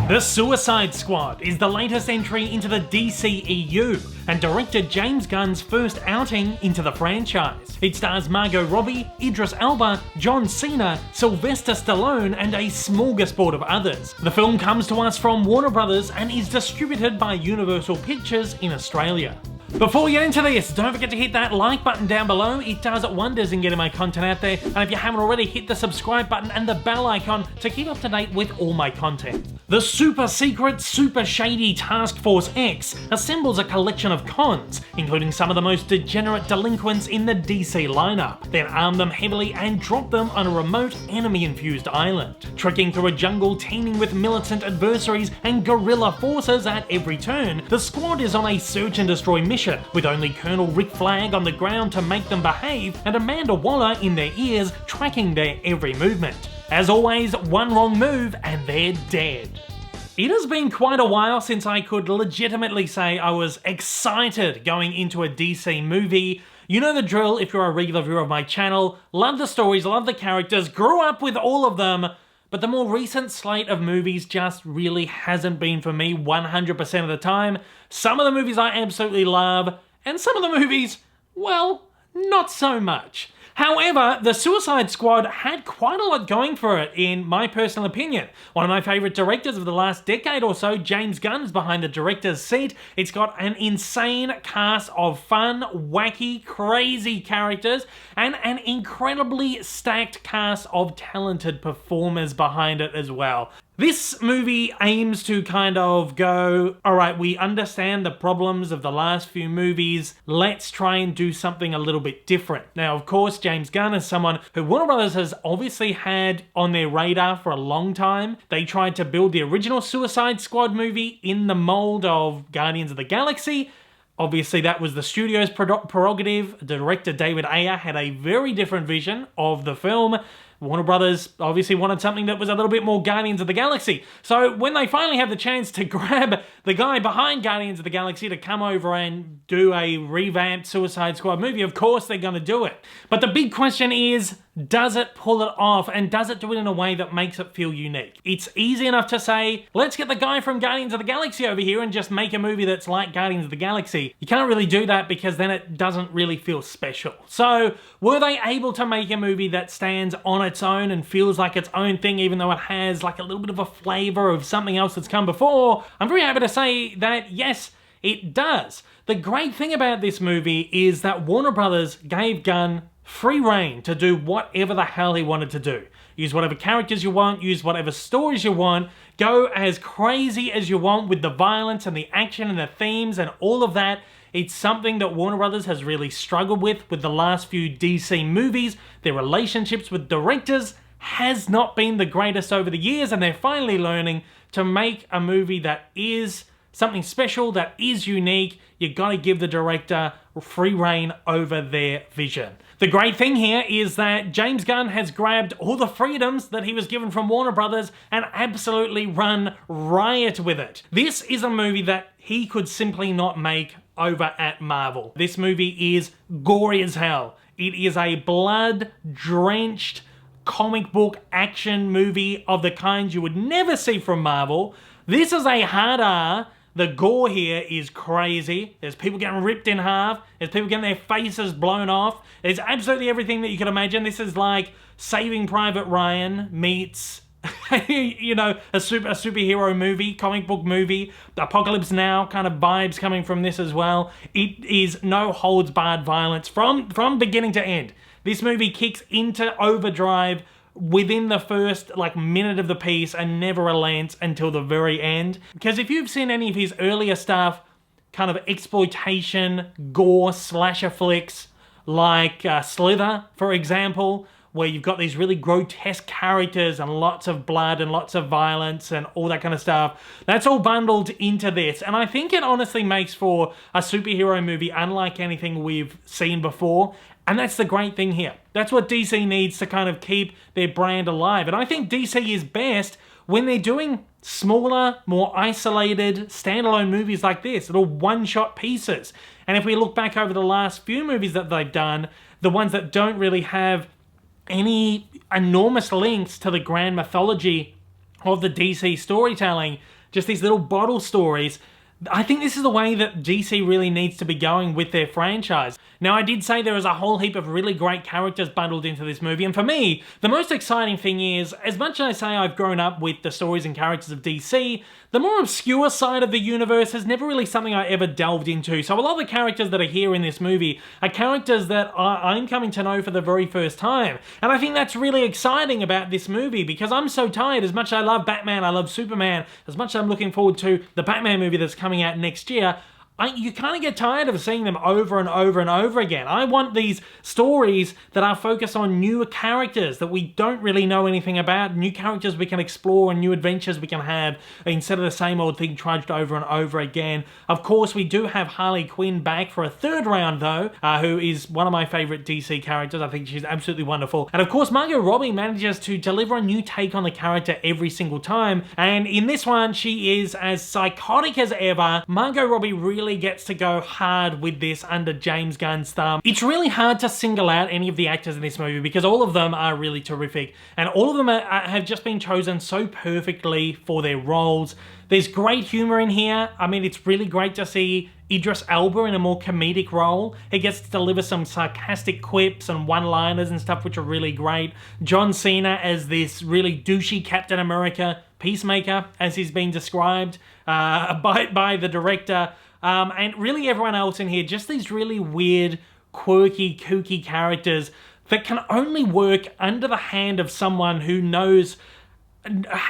The Suicide Squad is the latest entry into the DCEU and director James Gunn's first outing into the franchise. It stars Margot Robbie, Idris Elba, John Cena, Sylvester Stallone, and a smorgasbord of others. The film comes to us from Warner Brothers and is distributed by Universal Pictures in Australia. Before we get into this, don't forget to hit that like button down below. It does wonders in getting my content out there. And if you haven't already, hit the subscribe button and the bell icon to keep up to date with all my content. The super secret, super shady Task Force X assembles a collection of cons, including some of the most degenerate delinquents in the DC lineup, then arm them heavily and drop them on a remote enemy-infused island. Trekking through a jungle teeming with militant adversaries and guerrilla forces at every turn, the squad is on a search and destroy mission, with only Colonel Rick Flag on the ground to make them behave and Amanda Waller in their ears tracking their every movement. As always, one wrong move and they're dead. It has been quite a while since I could legitimately say I was excited going into a DC movie. You know the drill if you're a regular viewer of my channel. Love the stories, love the characters, grew up with all of them. But the more recent slate of movies just really hasn't been for me 100% of the time. Some of the movies I absolutely love, and some of the movies, well, not so much. However, The Suicide Squad had quite a lot going for it, in my personal opinion. One of my favourite directors of the last decade or so, James Gunn, is behind the director's seat. It's got an insane cast of fun, wacky, crazy characters, and an incredibly stacked cast of talented performers behind it as well. This movie aims to kind of go, alright, we understand the problems of the last few movies, let's try and do something a little bit different. Now, of course, James Gunn is someone who Warner Brothers has obviously had on their radar for a long time. They tried to build the original Suicide Squad movie in the mold of Guardians of the Galaxy. Obviously, that was the studio's prerogative. Director David Ayer had a very different vision of the film. Warner Brothers obviously wanted something that was a little bit more Guardians of the Galaxy. So when they finally have the chance to grab the guy behind Guardians of the Galaxy to come over and do a revamped Suicide Squad movie, of course they're going to do it. But the big question is, does it pull it off, and does it do it in a way that makes it feel unique? It's easy enough to say, let's get the guy from Guardians of the Galaxy over here and just make a movie that's like Guardians of the Galaxy. You can't really do that because then it doesn't really feel special. So were they able to make a movie that stands on its own and feels like its own thing, even though it has like a little bit of a flavor of something else that's come before? I'm very happy to say that yes, it does. The great thing about this movie is that Warner Brothers gave Gunn free reign to do whatever the hell he wanted to do. Use whatever characters you want, use whatever stories you want, go as crazy as you want with the violence and the action and the themes and all of that. It's something that Warner Brothers has really struggled with the last few DC movies. Their relationships with directors has not been the greatest over the years, and they're finally learning to make a movie that is something special, that is unique. You gotta give the director free reign over their vision. The great thing here is that James Gunn has grabbed all the freedoms that he was given from Warner Brothers and absolutely run riot with it. This is a movie that he could simply not make over at Marvel. This movie is gory as hell. It is a blood-drenched comic book action movie of the kind you would never see from Marvel. This is a hard R. The gore here is crazy. There's people getting ripped in half. There's people getting their faces blown off. There's absolutely everything that you could imagine. This is like Saving Private Ryan meets, you know, a superhero movie, comic book movie. Apocalypse Now kind of vibes coming from this as well. It is no holds barred violence from beginning to end. This movie kicks into overdrive within the first minute of the piece and never relents until the very end. Because if you've seen any of his earlier stuff, kind of exploitation, gore, slasher flicks, like Slither, for example, where you've got these really grotesque characters and lots of blood and lots of violence and all that kind of stuff, that's all bundled into this. And I think it honestly makes for a superhero movie unlike anything we've seen before. And that's the great thing here. That's what DC needs to kind of keep their brand alive. And I think DC is best when they're doing smaller, more isolated, standalone movies like this, little one-shot pieces. And if we look back over the last few movies that they've done, the ones that don't really have any enormous links to the grand mythology of the DC storytelling, just these little bottle stories. I think this is the way that DC really needs to be going with their franchise. Now, I did say there is a whole heap of really great characters bundled into this movie, and for me, the most exciting thing is, as much as I say I've grown up with the stories and characters of DC, the more obscure side of the universe is never really something I ever delved into. So a lot of the characters that are here in this movie are characters that I'm coming to know for the very first time. And I think that's really exciting about this movie, because I'm so tired. As much as I love Batman, I love Superman, as much as I'm looking forward to the Batman movie that's coming out next year, you kind of get tired of seeing them over and over and over again. I want these stories that are focused on newer characters that we don't really know anything about, new characters we can explore and new adventures we can have, instead of the same old thing trudged over and over again. Of course, we do have Harley Quinn back for a third round though, who is one of my favorite DC characters. I think she's absolutely wonderful. And of course, Margot Robbie manages to deliver a new take on the character every single time. And in this one, she is as psychotic as ever. Margot Robbie really gets to go hard with this under James Gunn's thumb. It's really hard to single out any of the actors in this movie because all of them are really terrific, and all of them have just been chosen so perfectly for their roles. There's great humor in here. I mean, it's really great to see Idris Elba in a more comedic role. He gets to deliver some sarcastic quips and one-liners and stuff, which are really great. John Cena as this really douchey Captain America, Peacemaker, as he's been described by the director. And really everyone else in here, just these really weird, quirky, kooky characters that can only work under the hand of someone who knows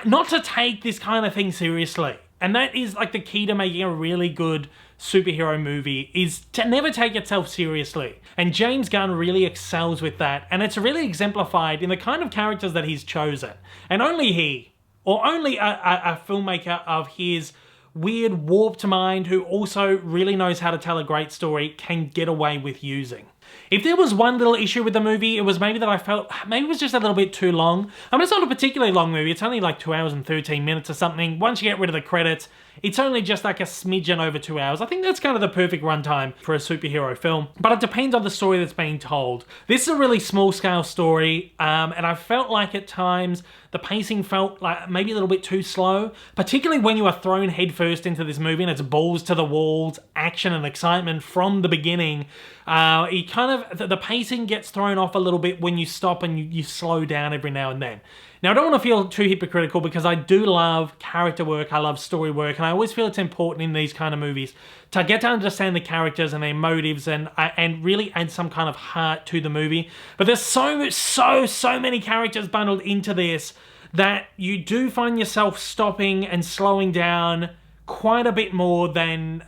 not to take this kind of thing seriously. And that is like the key to making a really good superhero movie, is to never take itself seriously. And James Gunn really excels with that, and it's really exemplified in the kind of characters that he's chosen. And only he, or only a filmmaker of his weird, warped mind who also really knows how to tell a great story, can get away with using. If there was one little issue with the movie, it was maybe that I felt maybe it was just a little bit too long. I mean, it's not a particularly long movie. It's only like 2 hours and 13 minutes or something. Once you get rid of the credits, it's only just like a smidgen over 2 hours. I think that's kind of the perfect runtime for a superhero film. But it depends on the story that's being told. This is a really small-scale story, and I felt like at times the pacing felt like maybe a little bit too slow, particularly when you are thrown headfirst into this movie and it's balls to the walls, action and excitement from the beginning. The pacing gets thrown off a little bit when you stop and you slow down every now and then. Now, I don't want to feel too hypocritical because I do love character work, I love story work, and I always feel it's important in these kind of movies to get to understand the characters and their motives and really add some kind of heart to the movie. But there's so many characters bundled into this that you do find yourself stopping and slowing down quite a bit more than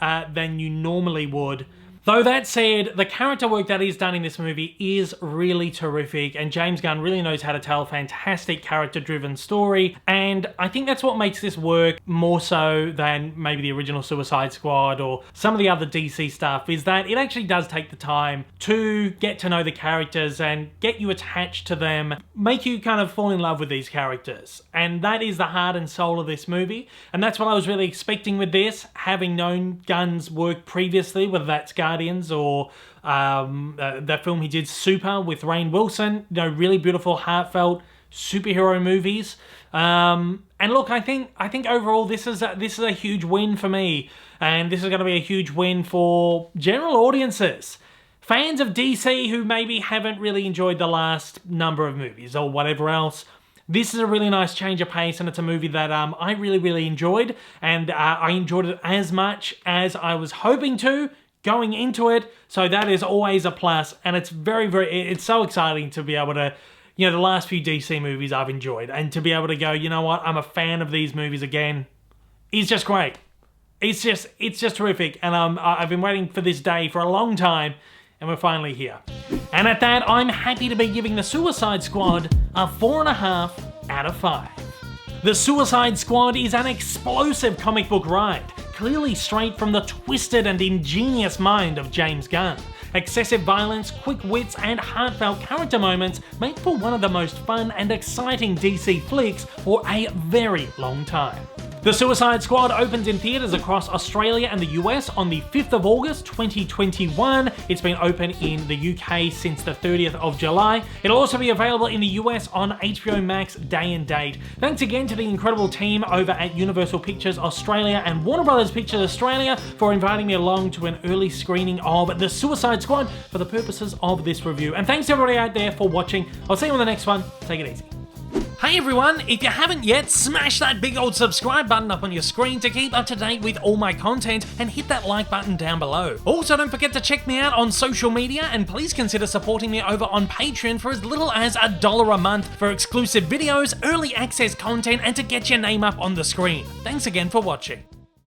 you normally would. Though that said, the character work that is done in this movie is really terrific, and James Gunn really knows how to tell a fantastic character-driven story, and I think that's what makes this work more so than maybe the original Suicide Squad or some of the other DC stuff, is that it actually does take the time to get to know the characters and get you attached to them, make you kind of fall in love with these characters. And that is the heart and soul of this movie, and that's what I was really expecting with this, having known Gunn's work previously, whether that's Guardians or that film he did, Super, with Rainn Wilson. You know, really beautiful, heartfelt superhero movies. And look, I think overall this is a huge win for me, and this is going to be a huge win for general audiences. Fans of DC who maybe haven't really enjoyed the last number of movies or whatever else, this is a really nice change of pace, and it's a movie that I really enjoyed, and I enjoyed it as much as I was hoping to going into it, so that is always a plus, and it's it's so exciting to be able to, you know, the last few DC movies I've enjoyed, and to be able to go, you know what, I'm a fan of these movies again, is just great. It's just terrific, and I've been waiting for this day for a long time, and we're finally here. And at that, I'm happy to be giving The Suicide Squad a 4.5 out of 5. The Suicide Squad is an explosive comic book ride, clearly straight from the twisted and ingenious mind of James Gunn. Excessive violence, quick wits, and heartfelt character moments make for one of the most fun and exciting DC flicks for a very long time. The Suicide Squad opens in theaters across Australia and the US on the 5th of August 2021. It's been open in the UK since the 30th of July. It'll also be available in the US on HBO Max day and date. Thanks again to the incredible team over at Universal Pictures Australia and Warner Brothers Pictures Australia for inviting me along to an early screening of The Suicide Squad for the purposes of this review. And thanks to everybody out there for watching. I'll see you on the next one. Take it easy. Hey everyone, if you haven't yet, smash that big old subscribe button up on your screen to keep up to date with all my content and hit that like button down below. Also, don't forget to check me out on social media and please consider supporting me over on Patreon for as little as $1 a month for exclusive videos, early access content, and to get your name up on the screen. Thanks again for watching.